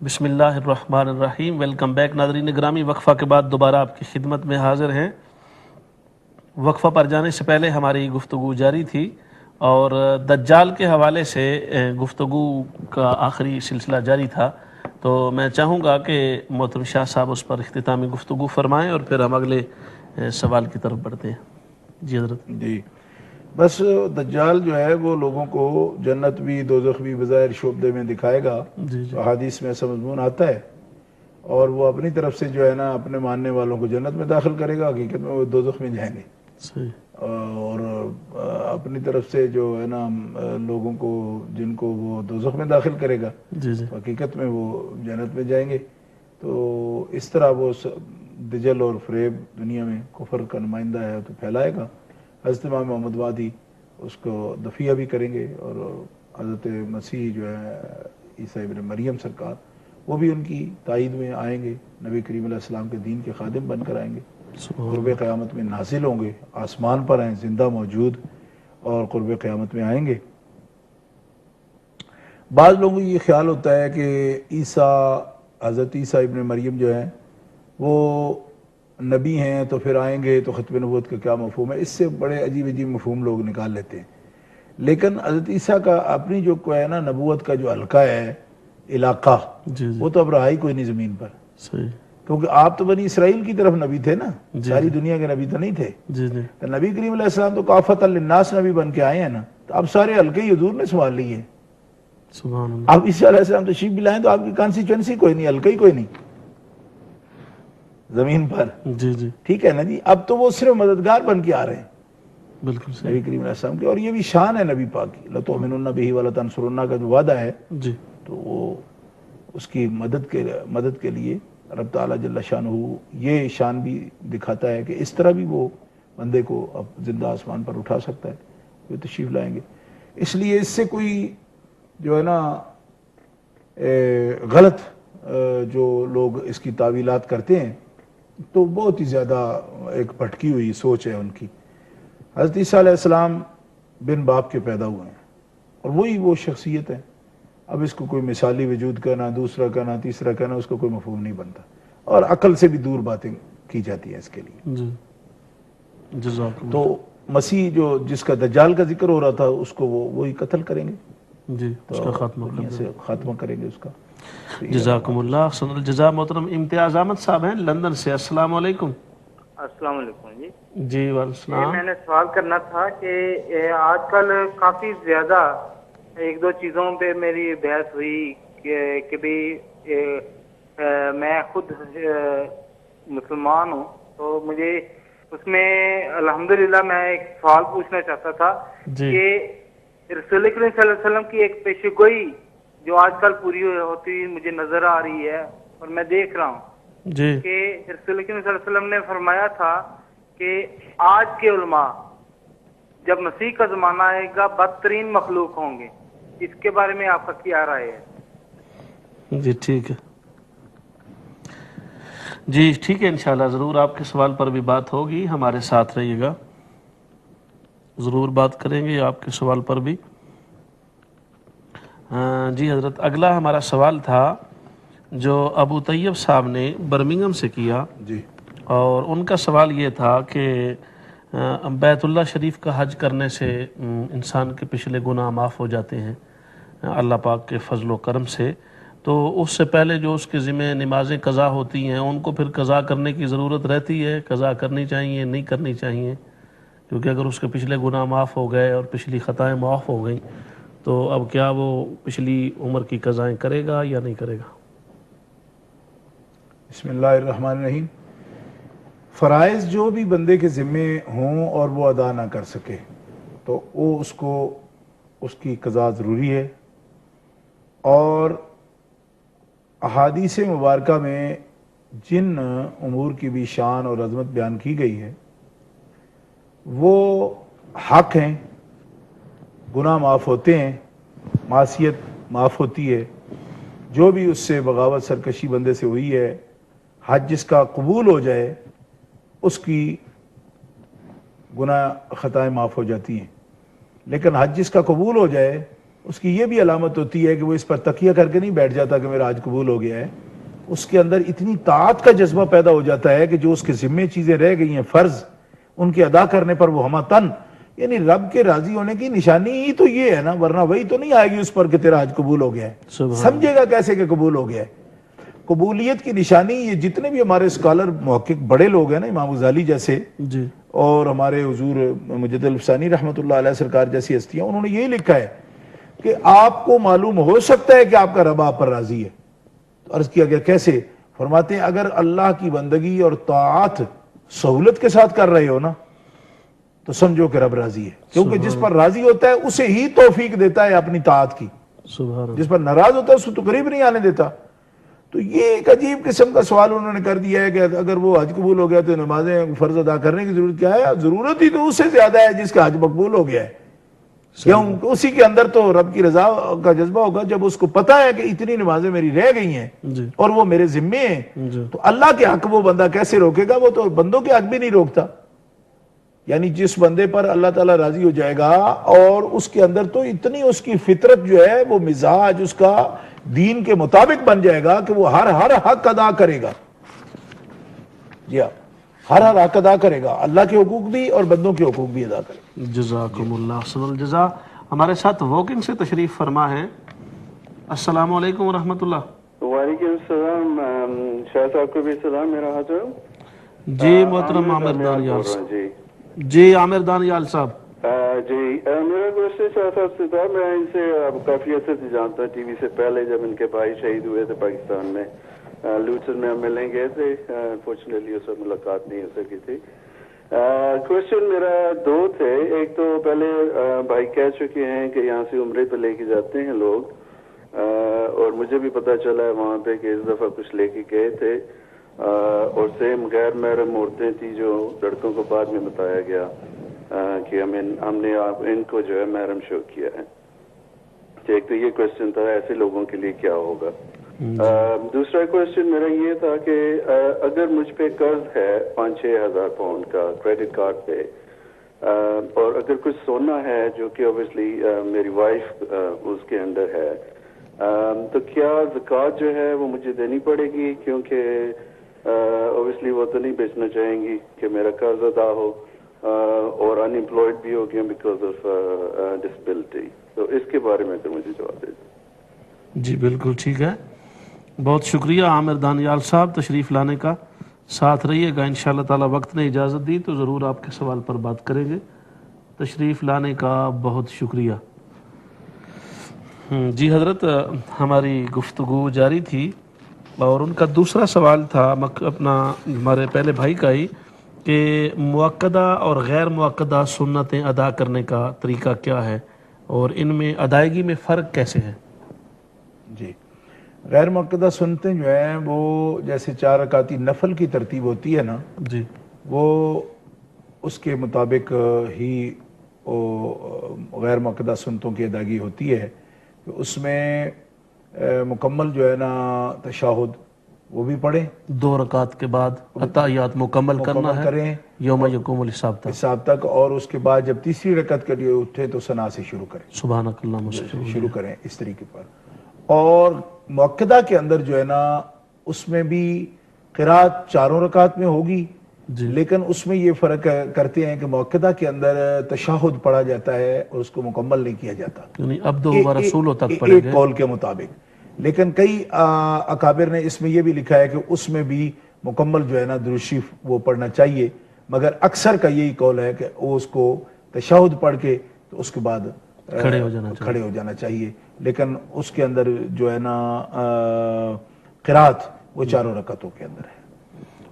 بسم اللہ الرحمن الرحیم۔ ویلکم بیک ناظرین گرامی، وقفہ کے بعد دوبارہ آپ کی خدمت میں حاضر ہیں۔ وقفہ پر جانے سے پہلے ہماری گفتگو جاری تھی اور دجال کے حوالے سے گفتگو کا آخری سلسلہ جاری تھا، تو میں چاہوں گا کہ محترم شاہ صاحب اس پر اختتامی گفتگو فرمائیں اور پھر ہم اگلے سوال کی طرف بڑھتے ہیں۔ جی حضرت۔ جی بس دجال جو ہے وہ لوگوں کو جنت بھی دوزخ بھی بظاہر شعبدے میں دکھائے گا، جی تو حدیث میں ایسا مضمون آتا ہے، اور وہ اپنی طرف سے جو ہے نا اپنے ماننے والوں کو جنت میں داخل کرے گا، حقیقت میں وہ دوزخ میں جائیں گے، صحیح۔ اور اپنی طرف سے جو ہے نا لوگوں کو جن کو وہ دوزخ میں داخل کرے گا جی جی حقیقت میں وہ جنت میں جائیں گے۔ تو اس طرح وہ دجل اور فریب دنیا میں کفر کا نمائندہ ہے تو پھیلائے گا۔ حضرت امام محمد وادی اس کو دفیہ بھی کریں گے، اور حضرت مسیح جو ہے عیسیٰ ابن مریم سرکار، وہ بھی ان کی تائید میں آئیں گے، نبی کریم علیہ السلام کے دین کے خادم بن کر آئیں گے، قرب قیامت میں نازل ہوں گے، آسمان پر ہیں زندہ موجود، اور قرب قیامت میں آئیں گے۔ بعض لوگوں کو یہ خیال ہوتا ہے کہ حضرت عیسیٰ ابن مریم جو ہیں وہ نبی ہیں تو پھر آئیں گے، تو ختم نبوت کا کیا مفہوم ہے؟ اس سے بڑے عجیب عجیب مفہوم لوگ نکال لیتے ہیں۔ لیکن حضرت عیسیٰ کا اپنی جو ہے نا نبوت کا جو حلقہ ہے، علاقہ، جی جی وہ تو اب رہا ہی کوئی نہیں زمین پر، صحیح۔ کیونکہ آپ تو بنی اسرائیل کی طرف نبی تھے نا، ساری دنیا کے نبی تو نہیں تھے۔ جی جی تو نبی کریم علیہ السلام تو کافۃ للناس نبی بن کے آئے ہیں نا، تو اب سارے حلقے ہی حضور نے سنبھال لیے۔ سبحان اللہ۔ اب عیسیٰ علیہ السلام تشریف بھی لائیں تو آپ کی کانسٹیچوئنسی کوئی نہیں، حلقہ ہی کوئی نہیں زمین پر، جی جی ٹھیک ہے نا جی۔ اب تو وہ صرف مددگار بن کے آ رہے ہیں بالکل صحیح۔ نبی کریم علیہ السلام کے، اور یہ بھی شان ہے نبی پاک کی، لَتُؤْمِنُنَّ بِهِ وَلَتَنْصُرُنَّهُ کا جو وعدہ ہے، جی تو وہ اس کی مدد کے لیے رب تعالیٰ جل شانہ یہ شان بھی دکھاتا ہے کہ اس طرح بھی وہ بندے کو اب زندہ آسمان پر اٹھا سکتا ہے، وہ تشریف لائیں گے۔ اس لیے اس سے کوئی جو ہے نا غلط جو لوگ اس کی تعویلات کرتے ہیں، تو بہت ہی زیادہ ایک بھٹکی ہوئی سوچ ہے ان کی۔ حضرت عیسیٰ علیہ السلام بن باپ کے پیدا ہوئے ہیں، اور وہی وہ شخصیت ہے۔ اب اس کو کوئی مثالی وجود کہنا، دوسرا کہنا، تیسرا کہنا، اس کا کوئی مفہوم نہیں بنتا، اور عقل سے بھی دور باتیں کی جاتی ہیں اس کے لیے۔ جی جزاک تو مسیح جو جس کا دجال کا ذکر ہو رہا تھا، اس کو وہی قتل کریں گے، جی اس تو کا خاتمہ دنیا کر سے خاتمہ کریں گے اس کا۔ جزاکم اللہ احسن الجزا۔ محترم امتیاز احمد صاحب ہیں لندن سے، السلام علیکم۔ السلام علیکم جی۔ جی وعلیکم السلام۔ میں نے سوال کرنا تھا کہ آج کل کافی زیادہ ایک دو چیزوں پہ میری بحث ہوئی کہ بھی میں خود مسلمان ہوں، تو مجھے اس میں الحمدللہ میں ایک سوال پوچھنا چاہتا تھا کہ رسول کریم صلی اللہ علیہ وسلم کی ایک پیشن گوئی جو آج کل پوری ہوتی مجھے نظر آ رہی ہے، اور میں دیکھ رہا ہوں جی کہ رسول کریم صلی اللہ علیہ وسلم نے فرمایا تھا کہ آج کے علماء جب مسیح کا زمانہ آئے گا بدترین مخلوق ہوں گے، اس کے بارے میں آپ کا کیا رائے ہے؟ جی ٹھیک ہے، جی ٹھیک ہے، انشاءاللہ ضرور آپ کے سوال پر بھی بات ہوگی، ہمارے ساتھ رہیے گا، ضرور بات کریں گے آپ کے سوال پر بھی۔ جی حضرت، اگلا ہمارا سوال تھا جو ابو طیب صاحب نے برمنگھم سے کیا، جی اور ان کا سوال یہ تھا کہ بیت اللہ شریف کا حج کرنے سے انسان کے پچھلے گناہ معاف ہو جاتے ہیں اللہ پاک کے فضل و کرم سے، تو اس سے پہلے جو اس کے ذمہ نمازیں قضا ہوتی ہیں ان کو پھر قضا کرنے کی ضرورت رہتی ہے؟ قضا کرنی چاہیے نہیں کرنی چاہیے؟ کیونکہ اگر اس کے پچھلے گناہ معاف ہو گئے اور پچھلی خطائیں معاف ہو گئیں تو اب کیا وہ پچھلی عمر کی قضائیں کرے گا یا نہیں کرے گا؟ بسم اللہ الرحمن الرحیم۔ فرائض جو بھی بندے کے ذمے ہوں اور وہ ادا نہ کر سکے تو وہ اس کی قضا ضروری ہے، اور احادیث مبارکہ میں جن امور کی بھی شان اور عظمت بیان کی گئی ہے وہ حق ہیں، گناہ معاف ہوتے ہیں، معصیت معاف ہوتی ہے، جو بھی اس سے بغاوت سرکشی بندے سے ہوئی ہے، حج جس کا قبول ہو جائے اس کی گناہ خطائیں معاف ہو جاتی ہیں، لیکن حج جس کا قبول ہو جائے اس کی یہ بھی علامت ہوتی ہے کہ وہ اس پر تکیہ کر کے نہیں بیٹھ جاتا کہ میرا حج قبول ہو گیا ہے، اس کے اندر اتنی طاعت کا جذبہ پیدا ہو جاتا ہے کہ جو اس کے ذمے چیزیں رہ گئی ہیں فرض، ان کے ادا کرنے پر وہ ہمہ تن، یعنی رب کے راضی ہونے کی نشانی ہی تو یہ ہے نا، ورنہ وہی تو نہیں آئے گی اس پر کہ تیرا حج قبول ہو گیا ہے، سمجھے گا کیسے کہ قبول ہو گیا ہے؟ قبولیت کی نشانی یہ جتنے بھی ہمارے اسکالر محقق بڑے لوگ ہیں نا، امام غزالی جیسے جی اور ہمارے حضور مجدد الفسانی رحمۃ اللہ علیہ سرکار جیسی ہستیاں، انہوں نے یہی لکھا ہے کہ آپ کو معلوم ہو سکتا ہے کہ آپ کا رب آپ پر راضی ہے. تو عرض کیا گیا کیسے؟ فرماتے ہیں اگر اللہ کی بندگی اور طاعت سہولت کے ساتھ کر رہے ہو نا تو سمجھو کہ رب راضی ہے، کیونکہ جس پر راضی ہوتا ہے اسے ہی توفیق دیتا ہے اپنی طاعت کی، جس پر ناراض ہوتا ہے اس کو تو قریب نہیں آنے دیتا. تو یہ ایک عجیب قسم کا سوال انہوں نے کر دیا ہے کہ اگر وہ حج قبول ہو گیا تو نمازیں فرض ادا کرنے کی ضرورت کیا ہے؟ ضرورت ہی تو اس سے زیادہ ہے جس کا حج مقبول ہو گیا ہے. کیوں کہ اسی کے اندر تو رب کی رضا کا جذبہ ہوگا جب اس کو پتا ہے کہ اتنی نمازیں میری رہ گئی ہیں اور وہ میرے ذمے ہیں. تو اللہ کے حق وہ بندہ کیسے روکے گا؟ وہ تو بندوں کے حق بھی نہیں روکتا. یعنی جس بندے پر اللہ تعالیٰ راضی ہو جائے گا اور اس کے اندر تو اتنی اس کی فطرت جو ہے وہ مزاج اس کا دین کے مطابق بن جائے گا کہ وہ ہر حق ادا کرے گا. جی ہاں، ہر حق ادا کرے گا، اللہ کے حقوق بھی اور بندوں کے حقوق بھی ادا کرے گا. جزاکم اللہ احسن الجزا. ہمارے ساتھ واکنگ سے تشریف فرما ہے. السلام علیکم ورحمۃ اللہ. وعلیکم السلام. شاہ صاحب کو بھی سلام میرا حاضر. جی محترم عامر دانیال صاحب. جی عامر دانیال صاحب. جی میرا کوشچن شاہ صاحب سے تھا. میں ان سے کافی عرصے سے جانتا ہوں، ٹی وی سے پہلے جب ان کے بھائی شہید ہوئے تھے پاکستان میں، لوٹن میں ہم ملنے گئے تھے. انفارچونیٹلی اس وقت ملاقات نہیں ہو سکی تھی. کوشچن میرا دو تھے. ایک تو پہلے بھائی کہہ چکے ہیں کہ یہاں سے عمرے پہ لے کے جاتے ہیں لوگ، اور مجھے بھی پتہ چلا ہے وہاں پہ کہ اس دفعہ کچھ لے کے گئے تھے، اور سیم غیر محرم عورتیں تھیں جو لڑکوں کو بعد میں بتایا گیا کہ ہم نے ان کو جو ہے محرم شو کیا ہے. ایک تو یہ کوشچن تھا ایسے لوگوں کے لیے کیا ہوگا. دوسرا کوشچن میرا یہ تھا کہ اگر مجھ پہ قرض ہے 5-6 ہزار پاؤنڈ کا کریڈٹ کارڈ پہ، اور اگر کچھ سونا ہے جو کہ اوبیسلی میری وائف اس کے انڈر ہے، تو کیا زکوٰۃ جو ہے وہ مجھے دینی پڑے گی؟ کیونکہ اوبیسلی وہ تو نہیں بیچنا چاہیں گی کہ میرا قرض ادا ہو، اور ان امپلائڈ بھی ہو گیا بیکاز آف ڈسبلٹی. تو اس کے بارے میں تو مجھے جواب دے دیں. جی بالکل ٹھیک ہے. بہت شکریہ عامر دانیال صاحب تشریف لانے کا. ساتھ رہیے گا انشاءاللہ تعالی. وقت نے اجازت دی تو ضرور آپ کے سوال پر بات کریں گے. تشریف لانے کا بہت شکریہ. جی حضرت، ہماری گفتگو جاری تھی اور ان کا دوسرا سوال تھا اپنا ہمارے پہلے بھائی کا ہی کہ مؤکدہ اور غیر مؤکدہ سنتیں ادا کرنے کا طریقہ کیا ہے اور ان میں ادائیگی میں فرق کیسے ہے؟ جی، غیر مؤکدہ سنتیں جو ہیں وہ جیسے 4 رکعتی نفل کی ترتیب ہوتی ہے نا، جی وہ اس کے مطابق ہی غیر مؤکدہ سنتوں کی ادائیگی ہوتی ہے. اس میں مکمل جو ہے نا تشہد وہ بھی پڑھیں، 2 رکعت کے بعد اتحیات مکمل کرنا ہے کریں یوم یقوم الحساب تک، اور اس کے بعد جب تیسری رکعت کے لیے اٹھیں تو ثنا سے شروع کریں، سبحانک اللہم شروع کریں اس طریقے پر. اور مؤکدہ کے اندر جو ہے نا اس میں بھی قرات 4 رکعت میں ہوگی، لیکن اس میں یہ فرق کرتے ہیں کہ مؤکدہ کے اندر تشہد پڑھا جاتا ہے اور اس کو مکمل نہیں کیا جاتا، یعنی عبدہ و رسولہ تک پڑھیں ایک گے قول کے مطابق. لیکن کئی اکابر نے اس میں یہ بھی لکھا ہے کہ اس میں بھی مکمل جو ہے نا درود شریف وہ پڑھنا چاہیے، مگر اکثر کا یہی قول ہے کہ وہ اس کو تشہد پڑھ کے تو اس کے بعد کھڑے ہو جانا چاہیے. لیکن اس کے اندر جو ہے نا قرات وہ 4 رکعتوں کے اندر ہے،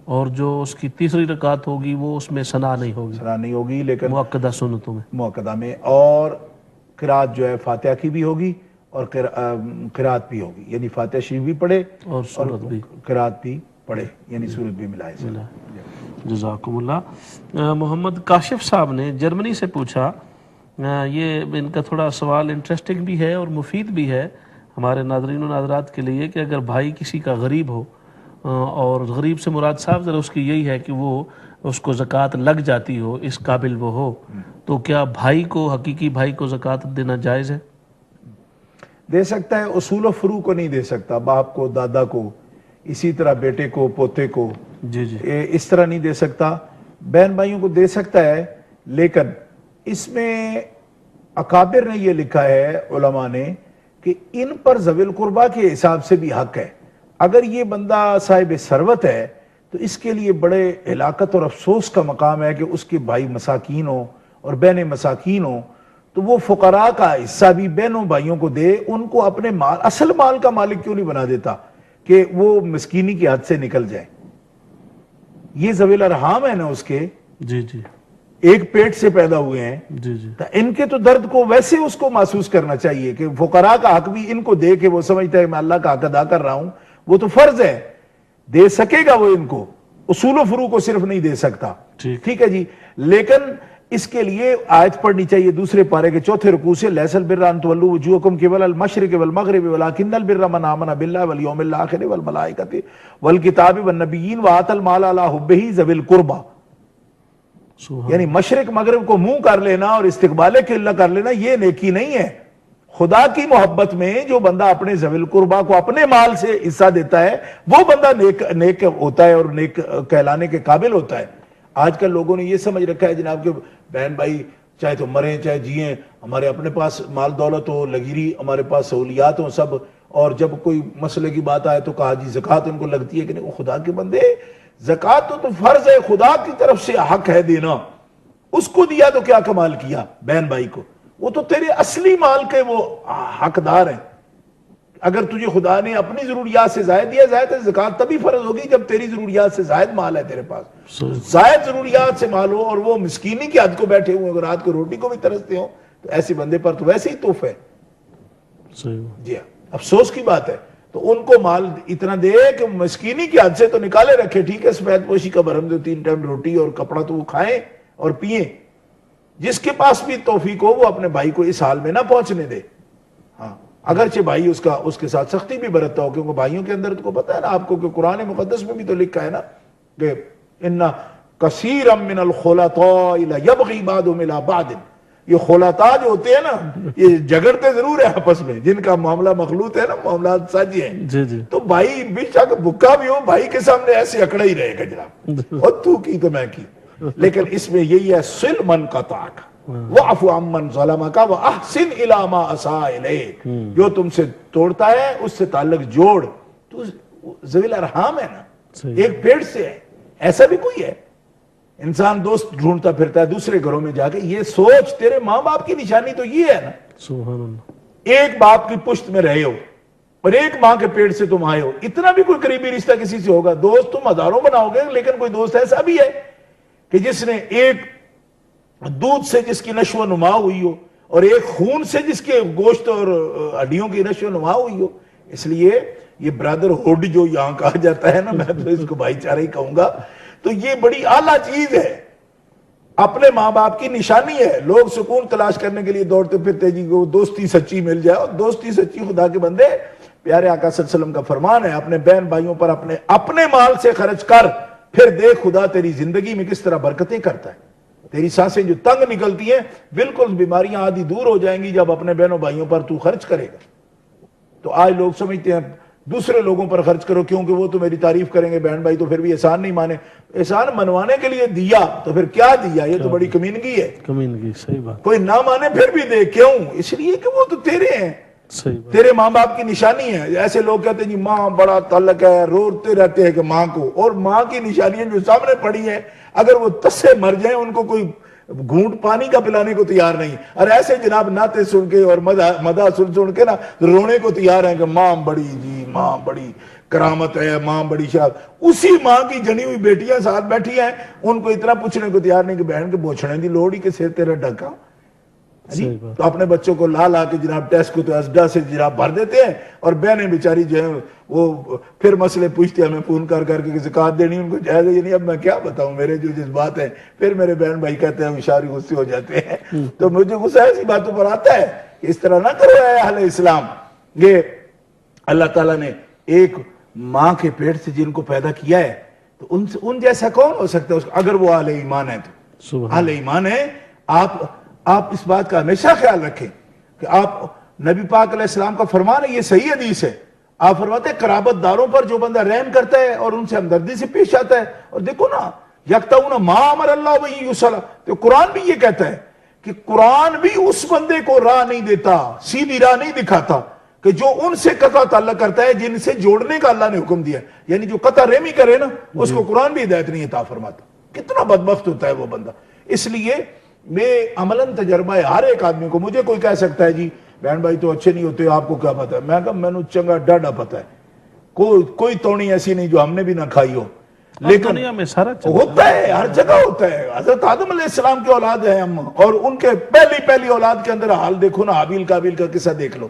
اور جو اس کی تیسری رکعت ہوگی وہ اس میں ثنا نہیں ہوگی لیکن مؤکدہ سنتوں میں مؤکدہ میں. اور قرات جو ہے فاتحہ کی بھی ہوگی اور قرات بھی ہوگی، یعنی فاتحہ شریف بھی پڑھے اور سورت بھی، قرات بھی پڑھے، یعنی سورت بھی ملائے. جزاکم اللہ. محمد کاشف صاحب نے جرمنی سے پوچھا، یہ ان کا تھوڑا سوال انٹرسٹنگ بھی ہے اور مفید بھی ہے ہمارے ناظرین و ناظرات کے لیے، کہ اگر بھائی کسی کا غریب ہو، اور غریب سے مراد صاحب ذرا اس کی یہی ہے کہ وہ اس کو زکوٰۃ لگ جاتی ہو، اس قابل وہ ہو، تو کیا بھائی کو، حقیقی بھائی کو زکوٰۃ دینا جائز ہے؟ دے سکتا ہے, اصول و فروع کو نہیں دے سکتا, باپ کو, دادا کو, اسی طرح بیٹے کو, پوتے کو, جی جی اس طرح نہیں دے سکتا. بہن بھائیوں کو دے سکتا ہے, لیکن اس میں اکابر نے یہ لکھا ہے علماء نے کہ ان پر ذوی القربہ کے حساب سے بھی حق ہے. اگر یہ بندہ صاحب ثروت ہے تو اس کے لیے بڑے ہلاکت اور افسوس کا مقام ہے کہ اس کے بھائی مساکین ہوں اور بہنیں مساکین ہوں, تو وہ فقراء کا حصہ بھی بہنوں بھائیوں کو دے. ان کو اپنے مال, اصل مال کا مالک کیوں نہیں بنا دیتا کہ وہ مسکینی کی حد سے نکل جائے؟ یہ ذوی الارحام ہے نا اس کے, جی جی ایک پیٹ سے پیدا ہوئے ہیں, جی جی تو ان کے تو درد کو ویسے اس کو محسوس کرنا چاہیے کہ فقراء کا حق بھی ان کو دے کے وہ سمجھتا ہے میں اللہ کا حق ادا کر رہا ہوں. وہ تو فرض ہے, دے سکے گا وہ ان کو, اصول و فروع کو صرف نہیں دے سکتا. ٹھیک ہے جی, لیکن اس کے لیے آیت پڑھنی چاہیے دوسرے پارے کے 4 رکوع سے, لیس البر ان تولوا وجوہکم قبل المشرق والمغرب ولکن البر من آمن باللہ والیوم الاخر والملائکۃ والکتاب والنبیین وآتی المال علی حبہ ذوی القربى. یعنی مشرق مغرب کو منہ کر لینا اور استقبال قبلہ کر لینا یہ نیکی نہیں ہے. خدا کی محبت میں جو بندہ اپنے ذوی القربہ کو اپنے مال سے حصہ دیتا ہے وہ بندہ نیک ہوتا ہے اور نیک کہلانے کے قابل ہوتا ہے. آج کل لوگوں نے یہ سمجھ رکھا ہے جناب کہ بہن بھائی چاہے تو مریں چاہے جیئیں, ہمارے اپنے پاس مال دولت ہو, لگیری ہمارے پاس سہولیات ہوں سب, اور جب کوئی مسئلے کی بات آئے تو کہا جی زکوٰۃ ان کو لگتی ہے کہ نہیں. وہ خدا کے بندے, زکوٰۃ تو فرض ہے, خدا کی طرف سے حق ہے دینا, اس کو دیا تو کیا کمال کیا بہن بھائی کو, وہ تو تیرے اصلی مال کے وہ حقدار ہیں. اگر تجھے خدا نے اپنی ضروریات سے زائد دیا, زائد زکوٰۃ تبھی فرض ہوگی جب تیری ضروریات سے زائد مال ہے تیرے پاس. زائد ضروریات سے مال ہو اور وہ مسکینی کی حد کو بیٹھے ہوئے, اگر رات کو روٹی کو بھی ترستے ہوں تو ایسے بندے پر تو ویسے ہی تحفہ ہے. جی ہاں, افسوس کی بات ہے. تو ان کو مال اتنا دے کہ مسکینی کی حد سے تو نکالے رکھے. ٹھیک ہے, سفید پوشی کا بھرم دو, 3 ٹائم روٹی اور کپڑا تو وہ کھائیں اور پیئیں. جس کے پاس بھی توفیق ہو وہ اپنے بھائی کو اس حال میں نہ پہنچنے دے. ہاں, اگرچہ بھائی اس کے ساتھ سختی بھی برتتا ہو, کیونکہ بھائیوں کے اندر تو پتہ ہے نا آپ کو کہ قرآن مقدس میں بھی تو لکھا ہے نا کہ ان کثیرا من الخلطاء یبغی بعضهم الی بعض. یہ خلطاء جو ہوتے ہیں نا یہ جھگڑتے ضرور ہیں آپس میں, جن کا معاملہ مخلوط ہے نا, معاملات سازی ہیں. جی جی تو بھائی بے شک بھوکا بھی ہو, بھائی کے سامنے ایسے اکڑا ہی رہے گا جناب, اور تو کی تو میں کی. لیکن اس میں یہی ہے صل من قطعک وعفو عمن ظلمک واحسن الی ما اساء الیک. جو تم سے توڑتا ہے اس سے تعلق جوڑ. تو ذوی الارحام ہے نا, ایک پیٹ سے ہے, ایسا بھی کوئی ہے. انسان دوست ڈھونڈتا پھرتا ہے دوسرے گھروں میں جا کے. یہ سوچ, تیرے ماں باپ کی نشانی تو یہ ہے نا, سبحان اللہ, ایک باپ کی پشت میں رہے ہو اور ایک ماں کے پیٹ سے تم آئے ہو. اتنا بھی کوئی قریبی رشتہ کسی سے ہوگا. دوست تم ہزاروں بناؤ گے, لیکن کوئی دوست ایسا بھی ہے کہ جس نے ایک دودھ سے جس کی نشو و نما ہوئی ہو اور ایک خون سے جس کے گوشت اور ہڈیوں کی نشو و نما ہوئی ہو. اس لیے یہ برادر ہوڈ جو یہاں کہا جاتا ہے نا, میں تو اس کو بھائی چارہ ہی کہوں گا, تو یہ بڑی اعلیٰ چیز ہے, اپنے ماں باپ کی نشانی ہے. لوگ سکون تلاش کرنے کے لیے دوڑتے پھرتے جی وہ دوستی سچی مل جائے, اور دوستی سچی خدا کے بندے پیارے آقا صلی اللہ علیہ وسلم کا فرمان ہے, اپنے بہن بھائیوں پر اپنے مال سے خرچ کر, پھر دیکھ خدا تیری زندگی میں کس طرح برکتیں کرتا ہے. تیری سانسیں جو تنگ نکلتی ہیں بالکل بیماریاں آدھی دور ہو جائیں گی جب اپنے بہنوں بھائیوں پر تو خرچ کرے گا. تو آج لوگ سمجھتے ہیں دوسرے لوگوں پر خرچ کرو کیونکہ وہ تو میری تعریف کریں گے, بہن بھائی تو پھر بھی احسان نہیں مانے. احسان منوانے کے لیے دیا تو پھر کیا دیا, یہ تو بڑی کمینگی ہے. کمینگی, صحیح بات. کوئی نہ مانے پھر بھی دے, کیوں؟ اس لیے کہ وہ تو تیرے ہیں, تیرے ماں باپ کی نشانی ہے. ایسے لوگ کہتے ہیں جی ماں بڑا تعلق ہے, روتے رہتے ہیں کہ ماں کو, اور ماں کی نشانیاں جو سامنے پڑی ہیں اگر وہ تسے مر جائیں ان کو کوئی گھونٹ پانی کا پلانے کو تیار نہیں. اور ایسے جناب نعتیں سن کے اور مدح سن کے نا رونے کو تیار ہیں کہ ماں بڑی, جی ماں بڑی کرامت ہے, ماں بڑی شاد. اسی ماں کی جنی ہوئی بیٹیاں ساتھ بیٹھی ہیں, ان کو اتنا پوچھنے کو تیار نہیں کہ بہن کے بوچھنے دی لوڑی کے سر تیرا ڈھکا. تو اپنے بچوں کو لا کے جناب ٹیسٹ کو تو اسڈا سے جناب بھر دیتے ہیں, اور بہنیں بیچاری جو ہیں وہ پھر مسئلے پوچھتے ہیں ہمیں فون کر کے زکوٰۃ دینی, ان کو جائز ہے نہیں. اب میں کیا بتاؤں, میرے جو جذبات ہیں, پھر میرے بہن بھائی کہتے ہیں اشاری غصے ہو جاتے ہیں. تو مجھے غصہ ایسی باتوں پر آتا ہے کہ اس طرح نہ کرو اے اہل اسلام. یہ اللہ تعالیٰ نے ایک ماں کے پیٹ سے جن کو پیدا کیا ہے تو ان جیسا کون ہو سکتا ہے اگر وہ اہل ایمان ہے. تو اہل ایمان ہے. آپ اس بات کا ہمیشہ خیال رکھیں کہ آپ نبی پاک علیہ السلام کا فرمان ہے، یہ صحیح حدیث ہے، آپ فرماتے ہیں قرابت داروں پر جو بندہ رحم کرتا ہے اور ان سے ہمدردی سے پیش آتا ہے، اور دیکھو نا یکتعون ما امر اللہ وہی یصلی، تو قرآن بھی یہ کہتا ہے کہ قرآن بھی اس بندے کو راہ نہیں دیتا، سیدھی راہ نہیں دکھاتا کہ جو ان سے قطع تعلق کرتا ہے جن سے جوڑنے کا اللہ نے حکم دیا، یعنی جو قطع رحمی کرے نا اس کو قرآن بھی ہدایت نہیں عطا فرماتا۔ کتنا بدبخت ہوتا ہے وہ بندہ۔ اس لیے میں عملاً تجربہ ہے ہر ایک آدمی کو، مجھے کوئی کہہ سکتا ہے جی بہن بھائی تو اچھے نہیں ہوتے، آپ کو کیا پتا ہے؟ میں کہا میں نے چنگا ڈاڈا پتا ہے، کوئی توڑی ایسی نہیں جو ہم نے بھی نہ کھائی ہو، لیکن دنیا میں سارا ہوتا ہے، ہر جگہ ہوتا ہے۔ حضرت آدم علیہ السلام کی اولاد ہیں ہم، اور ان کے پہلی اولاد کے اندر حال دیکھو نا، حابیل قابیل کا قصہ دیکھ لو،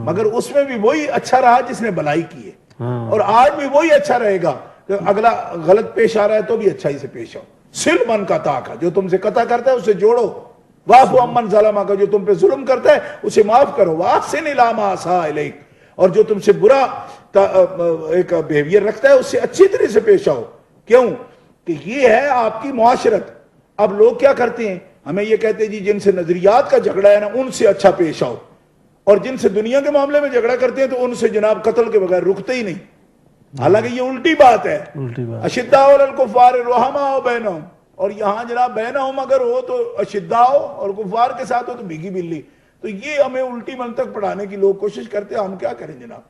مگر اس میں بھی وہی اچھا رہا جس نے بلائی کی ہے، اور آج بھی وہی اچھا رہے گا کہ اگلا غلط پیش آ رہا ہے تو بھی اچھائی سے پیش آؤ۔ سل من کا تاکہ جو تم سے قطع کرتا ہے اسے جوڑو، واعف عمن ظلم کا جو تم پہ ظلم کرتا ہے اسے معاف کرو، واحسن الی ما اساء الیک، اور جو تم سے برا ایک بیہیویئر رکھتا ہے اس سے اچھی طرح سے پیش آؤ۔ کیوں کہ یہ ہے آپ کی معاشرت۔ اب لوگ کیا کرتے ہیں، ہمیں یہ کہتے ہیں جی جن سے نظریات کا جھگڑا ہے نا ان سے اچھا پیش آؤ، اور جن سے دنیا کے معاملے میں جھگڑا کرتے ہیں تو ان سے جناب قتل کے بغیر رکتے ہی نہیں، حالانکہ یہ الٹی بات ہے۔ اشداء علی الکفار رحماء بینہم، اور یہاں جناب بینہم اگر ہو تو اشداء، اور کفار کے ساتھ ہو تو بھیگی بلی، تو یہ ہمیں الٹی منطق پڑھانے کی لوگ کوشش کرتے ہیں، ہم کیا کریں جناب؟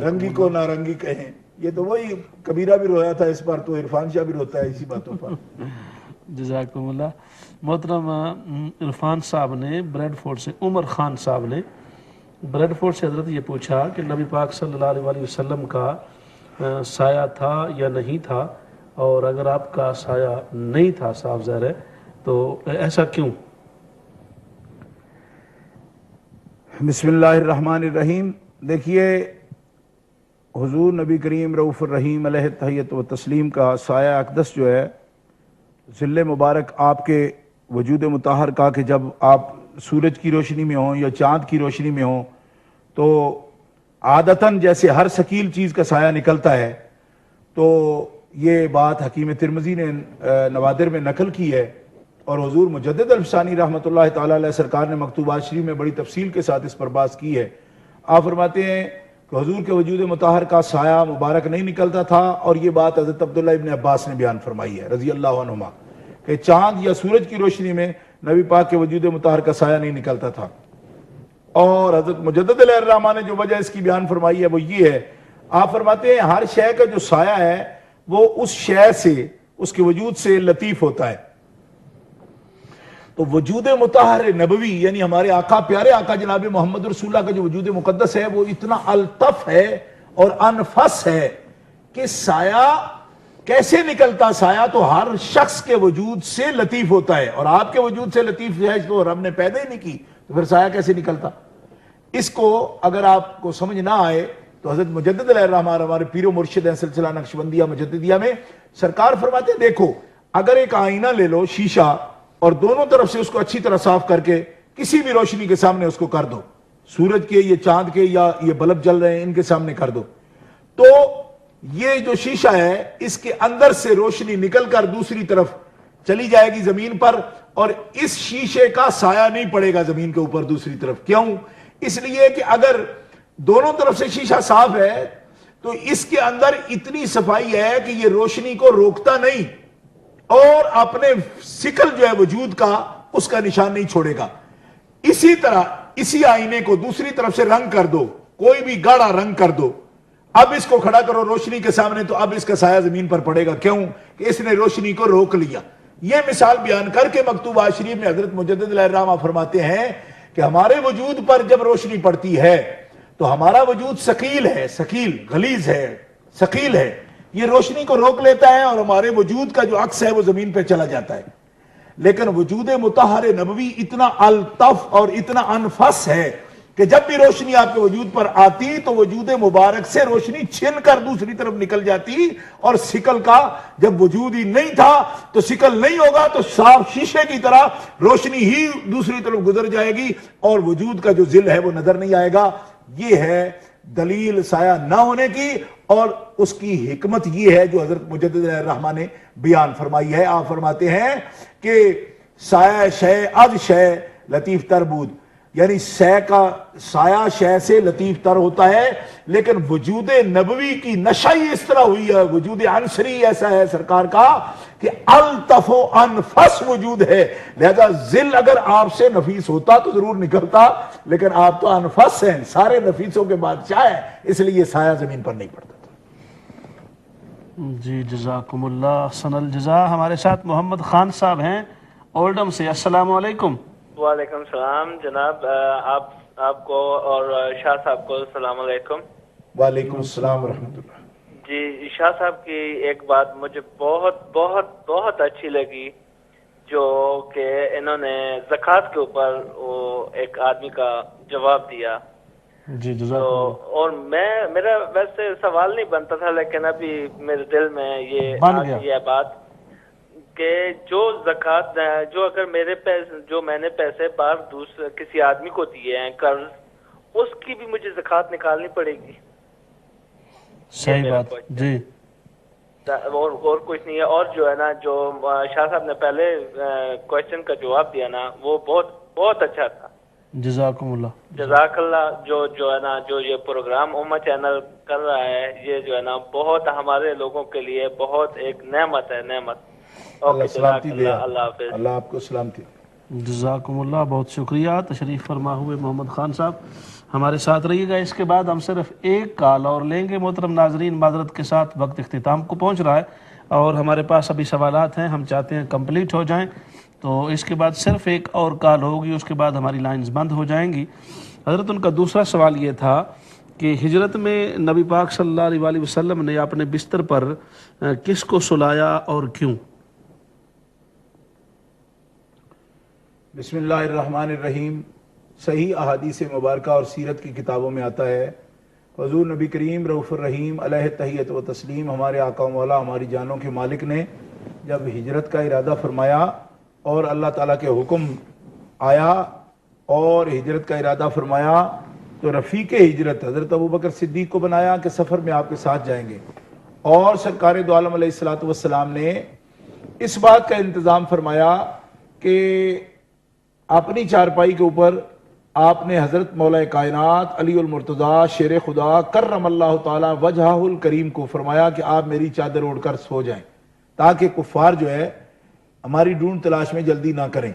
رنگی کو نارنگی کہیں، یہ تو وہی کبیرہ بھی رویا تھا اس پر، تو عرفان شاہ بھی روتا ہے اسی باتوں پر۔ جزاکم اللہ۔ محترم عرفان صاحب نے بریڈ فورڈ سے، عمر خان صاحب نے بریڈ فورڈ سے حضرت یہ پوچھا کہ نبی پاک صلی اللہ علیہ وسلم کا سایہ تھا یا نہیں تھا، اور اگر آپ کا سایہ نہیں تھا صاف ظاہر ہے تو ایسا کیوں؟ بسم اللہ الرحمن الرحیم۔ دیکھیے حضور نبی کریم رؤوف الرحیم علیہ تحیت و تسلیم کا سایہ اقدس جو ہے، ظل مبارک آپ کے وجود مطہر کا، کہ جب آپ سورج کی روشنی میں ہوں یا چاند کی روشنی میں ہوں تو عادتاً جیسے ہر ثقیل چیز کا سایہ نکلتا ہے، تو یہ بات حکیم ترمذی نے نوادر میں نقل کی ہے، اور حضور مجدد الفسانی رحمۃ اللہ تعالیٰ علیہ سرکار نے مکتوبات شریف میں بڑی تفصیل کے ساتھ اس پر بحث کی ہے۔ آپ فرماتے ہیں کہ حضور کے وجود مطہر کا سایہ مبارک نہیں نکلتا تھا، اور یہ بات حضرت عبداللہ ابن عباس نے بیان فرمائی ہے رضی اللہ عنہما، کہ چاند یا سورج کی روشنی میں نبی پاک کے وجود مطہر کا سایہ نہیں نکلتا تھا۔ اور حضرت مجدد علیہ الرحمٰن نے جو وجہ اس کی بیان فرمائی ہے وہ یہ ہے، آپ فرماتے ہیں ہر شے کا جو سایہ ہے وہ اس شے سے، اس کے وجود سے لطیف ہوتا ہے۔ تو وجود مطہر نبوی یعنی ہمارے آقا، پیارے آقا جناب محمد رسول اللہ کا جو وجود مقدس ہے وہ اتنا الطف ہے اور انفس ہے کہ سایہ کیسے نکلتا، سایہ تو ہر شخص کے وجود سے لطیف ہوتا ہے، اور آپ کے وجود سے لطیف ہے تو رب نے پیدا ہی نہیں کی، تو پھر سایہ کیسے نکلتا؟ اس کو اگر آپ کو سمجھ نہ آئے تو حضرت مجدد علیہ الرحمٰن ہمارے پیر و مرشد ہیں سلسلہ نقشبندیہ مجددیہ میں، سرکار فرماتے ہیں دیکھو اگر ایک آئینہ لے لو شیشہ، اور دونوں طرف سے اس کو اچھی طرح صاف کر کے کسی بھی روشنی کے سامنے اس کو کر دو، سورج کے، یہ چاند کے، یا یہ بلب جل رہے ہیں ان کے سامنے کر دو، تو یہ جو شیشہ ہے اس کے اندر سے روشنی نکل کر دوسری طرف چلی جائے گی زمین پر، اور اس شیشے کا سایہ نہیں پڑے گا زمین کے اوپر دوسری طرف۔ کیوں؟ اس لیے کہ اگر دونوں طرف سے شیشہ صاف ہے تو اس کے اندر اتنی صفائی ہے کہ یہ روشنی کو روکتا نہیں، اور اپنے سکل جو ہے وجود کا اس کا نشان نہیں چھوڑے گا۔ اسی طرح اسی آئینے کو دوسری طرف سے رنگ کر دو، کوئی بھی گاڑا رنگ کر دو، اب اس کو کھڑا کرو روشنی کے سامنے تو اب اس کا سایہ زمین پر پڑے گا۔ کیوں؟ کہ اس نے روشنی کو روک لیا۔ یہ مثال بیان کر کے مکتوبات شریف میں حضرت مجدد علیہ الرحمہ فرماتے ہیں کہ ہمارے وجود پر جب روشنی پڑتی ہے تو ہمارا وجود ثقیل ہے، ثقیل غلیظ ہے، ثقیل ہے، یہ روشنی کو روک لیتا ہے اور ہمارے وجود کا جو عکس ہے وہ زمین پہ چلا جاتا ہے۔ لیکن وجود مطہر نبوی اتنا الطف اور اتنا انفس ہے کہ جب بھی روشنی آپ کے وجود پر آتی تو وجود مبارک سے روشنی چھن کر دوسری طرف نکل جاتی، اور سکل کا جب وجود ہی نہیں تھا تو سکل نہیں ہوگا تو صاف شیشے کی طرح روشنی ہی دوسری طرف گزر جائے گی اور وجود کا جو ظل ہے وہ نظر نہیں آئے گا۔ یہ ہے دلیل سایہ نہ ہونے کی، اور اس کی حکمت یہ ہے جو حضرت مجدد علیہ الرحمہ نے بیان فرمائی ہے۔ آپ فرماتے ہیں کہ سایہ شے از شے لطیف تر بود، یعنی سہ کا سایہ شے سے لطیف تر ہوتا ہے، لیکن وجود نبوی کی نشہ ہی اس طرح ہوئی ہے، وجود عنصری ایسا ہے سرکار کا کہ الطف و انفس وجود ہے، لہذا ذل اگر آپ سے نفیس ہوتا تو ضرور نکلتا، لیکن آپ تو انفس ہیں، سارے نفیسوں کے بادشاہ ہیں، اس لیے یہ سایہ زمین پر نہیں پڑتا تھا۔ جی جزاکم اللہ احسن الجزا۔ ہمارے ساتھ محمد خان صاحب ہیں اولڈم سے۔ السلام علیکم۔ وعلیکم السلام جناب، آپ کو اور شاہ صاحب کو السلام علیکم۔ وعلیکم السلام ورحمۃ اللہ۔ جی شاہ صاحب کی ایک بات مجھے بہت بہت بہت اچھی لگی، جو کہ انہوں نے زکوٰۃ کے اوپر وہ ایک آدمی کا جواب دیا۔ جی جزاکم اللہ۔ اور میرا ویسے سوال نہیں بنتا تھا، لیکن ابھی میرے دل میں یہ بن آ گیا گئی ہے بات کہ جو زکوٰۃ، جو اگر میرے پیسے، جو میں نے پیسے باہر دوسرے کسی آدمی کو دیے ہیں قرض، اس کی بھی مجھے زکوٰۃ نکالنی پڑے گی؟ صحیح بات جی۔ اور کچھ نہیں ہے۔ اور جو ہے نا، جو شاہ صاحب نے پہلے کوشچن کا جواب دیا نا، وہ بہت بہت اچھا تھا۔ جزاکم اللہ۔ جزاک اللہ۔ جو ہے نا، جو یہ پروگرام امہ چینل کر رہا ہے، یہ جو ہے نا بہت ہمارے لوگوں کے لیے بہت ایک نعمت ہے، نعمت۔ اللہ سلامتی دے، اللہ حافظ۔ اللہ آپ کو سلامتی دے۔ جزاکم اللہ، بہت شکریہ تشریف فرما ہوئے محمد خان صاحب، ہمارے ساتھ رہیے گا۔ اس کے بعد ہم صرف ایک کال اور لیں گے محترم ناظرین، معذرت کے ساتھ وقت اختتام کو پہنچ رہا ہے اور ہمارے پاس ابھی سوالات ہیں، ہم چاہتے ہیں کمپلیٹ ہو جائیں، تو اس کے بعد صرف ایک اور کال ہوگی، اس کے بعد ہماری لائنز بند ہو جائیں گی۔ حضرت ان کا دوسرا سوال یہ تھا کہ ہجرت میں نبی پاک صلی اللہ علیہ وآلہ وسلم نے اپنے بستر پر کس کو سلایا اور کیوں؟ بسم اللہ الرحمن الرحیم۔ صحیح احادیث مبارکہ اور سیرت کی کتابوں میں آتا ہے، حضور نبی کریم رؤوف الرحیم علیہ تحیت و تسلیم، ہمارے آقا و مولا، ہماری جانوں کے مالک نے جب ہجرت کا ارادہ فرمایا اور اللہ تعالیٰ کے حکم آیا اور ہجرت کا ارادہ فرمایا، تو رفیق ہجرت حضرت ابوبکر صدیق کو بنایا کہ سفر میں آپ کے ساتھ جائیں گے، اور سرکار دو عالم علیہ الصلوۃ والسلام نے اس بات کا انتظام فرمایا کہ اپنی چارپائی کے اوپر آپ نے حضرت مولا کائنات علی المرتضیٰ شیر خدا کرم اللہ تعالی وجہہ الکریم کو فرمایا کہ آپ میری چادر اوڑھ کر سو جائیں، تاکہ کفار جو ہے ہماری ڈھونڈ تلاش میں جلدی نہ کریں،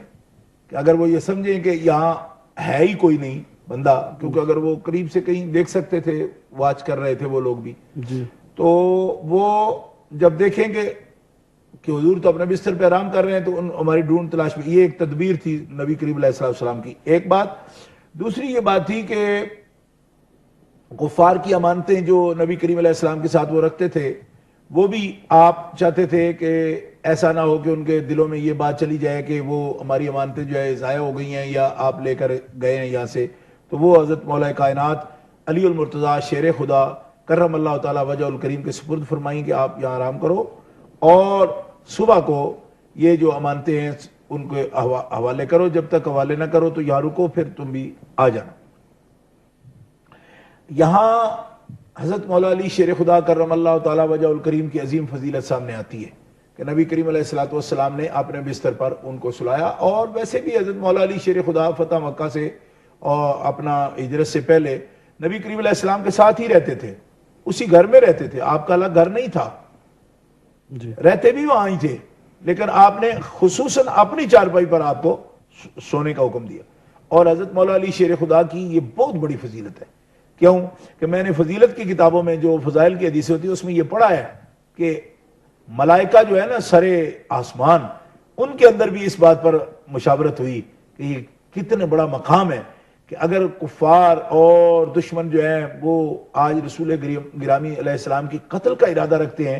کہ اگر وہ یہ سمجھیں کہ یہاں ہے ہی کوئی نہیں بندہ، کیونکہ اگر وہ قریب سے کہیں دیکھ سکتے تھے، واچ کر رہے تھے وہ لوگ بھی، تو وہ جب دیکھیں گے کہ حضور تو اپنے بستر پہ آرام کر رہے ہیں، تو ہماری ڈھونڈ تلاش میں، یہ ایک تدبیر تھی نبی کریم علیہ السلام کی، ایک بات۔ دوسری یہ بات تھی کہ کفار کی امانتیں جو نبی کریم علیہ السلام کے ساتھ وہ رکھتے تھے، وہ بھی آپ چاہتے تھے کہ ایسا نہ ہو کہ ان کے دلوں میں یہ بات چلی جائے کہ وہ ہماری امانتیں جو ہے ضائع ہو گئی ہیں یا آپ لے کر گئے ہیں یہاں سے، تو وہ حضرت مولا کائنات علی المرتضیٰ شیر خدا کرم اللہ تعالی وجہ الکریم کے سپرد فرمائیں کہ آپ یہاں آرام کرو، اور صبح کو یہ جو امانتیں ہیں ان کے حوالے کرو، جب تک حوالے نہ کرو تو یہاں رکو، پھر تم بھی آ جانا۔ یہاں حضرت مولا علی شیر خدا کرم اللہ تعالی وجہ الکریم کی عظیم فضیلت سامنے آتی ہے کہ نبی کریم علیہ الصلوۃ والسلام نے اپنے بستر پر ان کو سلایا، اور ویسے بھی حضرت مولا علی شیر خدا فتح مکہ سے اور اپنا ہجرت سے پہلے نبی کریم علیہ السلام کے ساتھ ہی رہتے تھے، اسی گھر میں رہتے تھے، آپ کا الگ گھر نہیں تھا، رہتے بھی وہاں ہی تھے، لیکن آپ نے خصوصاً اپنی چارپائی پر آپ کو سونے کا حکم دیا۔ اور حضرت مولا علی شیر خدا کی یہ بہت بڑی فضیلت ہے، کیوں کہ میں نے فضیلت کی کتابوں میں جو فضائل کی حدیثیں ہوتی ہیں اس میں یہ پڑھا ہے کہ ملائکہ جو ہے نا سرے آسمان، ان کے اندر بھی اس بات پر مشاورت ہوئی کہ یہ کتنے بڑا مقام ہے کہ اگر کفار اور دشمن جو ہیں وہ آج رسول گرامی علیہ السلام کی قتل کا ارادہ رکھتے ہیں،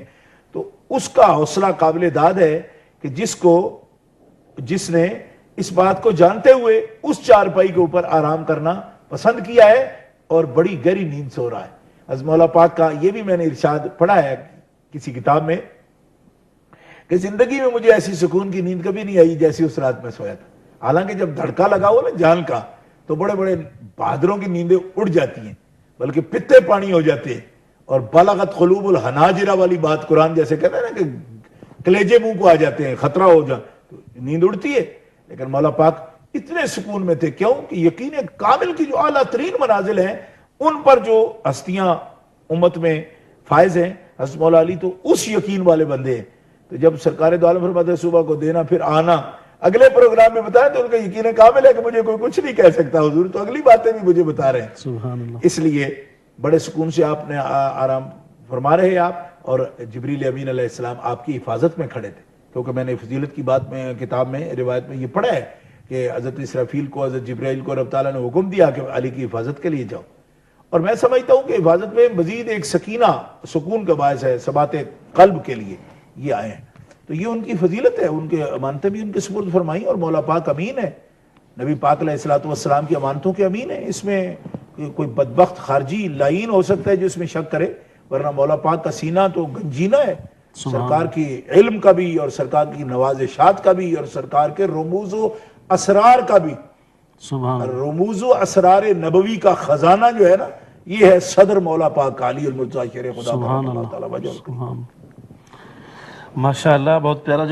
تو اس کا حوصلہ قابل داد ہے کہ جس نے اس بات کو جانتے ہوئے اس چارپائی کے اوپر آرام کرنا پسند کیا ہے اور بڑی گہری نیند سو رہا ہے۔ حضرت مولا پاک کا یہ بھی میں نے ارشاد پڑھا ہے کسی کتاب میں کہ زندگی میں مجھے ایسی سکون کی نیند کبھی نہیں آئی جیسی اس رات میں سویا تھا، حالانکہ جب دھڑکا لگا ہوا نا جان کا تو بڑے بڑے بہادروں کی نیندیں اڑ جاتی ہیں، بلکہ پتے پانی ہو جاتے ہیں، اور بلغت قلوب الحناجرہ والی بات قرآن جیسے کہتا ہے نا کہ کلیجے منہ کو آ جاتے ہیں، خطرہ ہو جا، نیند اڑتی ہے۔ لیکن مولا پاک اتنے سکون میں تھے. کیوں کہ یقین کامل کی جو اعلیٰ ترین منازل ہیں ان پر جو ہستیاں امت میں فائز ہیں، حضرت مولا علی تو اس یقین والے بندے ہیں. تو جب سرکار دو عالم فرماتے ہیں صبح کو دینا پھر آنا، اگلے پروگرام میں بتایا تو ان کا یقین کامل ہے کہ مجھے کوئی کچھ نہیں کہہ سکتا حضور، تو اگلی باتیں بھی مجھے بتا رہے ہیں. سبحان اللہ. اس لیے بڑے سکون سے آپ نے آرام فرما رہے آپ، اور جبریل امین علیہ السلام آپ کی حفاظت میں کھڑے تھے. کیونکہ میں نے فضیلت کی بات میں کتاب میں روایت میں یہ پڑھا ہے کہ حضرت اسرافیل کو حضرت جبرائیل کو رب تعالیٰ نے حکم دیا کہ علی کی حفاظت کے لیے جاؤ. اور میں سمجھتا ہوں کہ حفاظت میں مزید ایک سکینہ سکون کا باعث ہے ثبات قلب کے لیے یہ آئے ہیں. تو یہ ان کی فضیلت ہے، ان کے امانتیں بھی ان کے سپرد فرمائی، اور مولا پاک امین ہے، نبی پاک علیہ الصلوۃ والسلام کی امانتوں کے امین ہیں. اس میں کوئی بدبخت خارجی لائن ہو سکتا ہے جو اس میں شک کرے، ورنہ مولا پاک کا سینہ تو گنجینہ ہے، سرکار کی علم کا بھی اور سرکار کی نوازشات کا بھی اور سرکار کے رموز و اسرار کا بھی. سبحان اللہ. رموز و اسرار نبوی کا خزانہ جو ہے نا، یہ ہے صدر مولا پاک علی المرتضیٰ شیر خدا سبحان اللہ اللہ. تعالیٰ وجہ. سبحان. ماشاء اللہ، بہت پیارا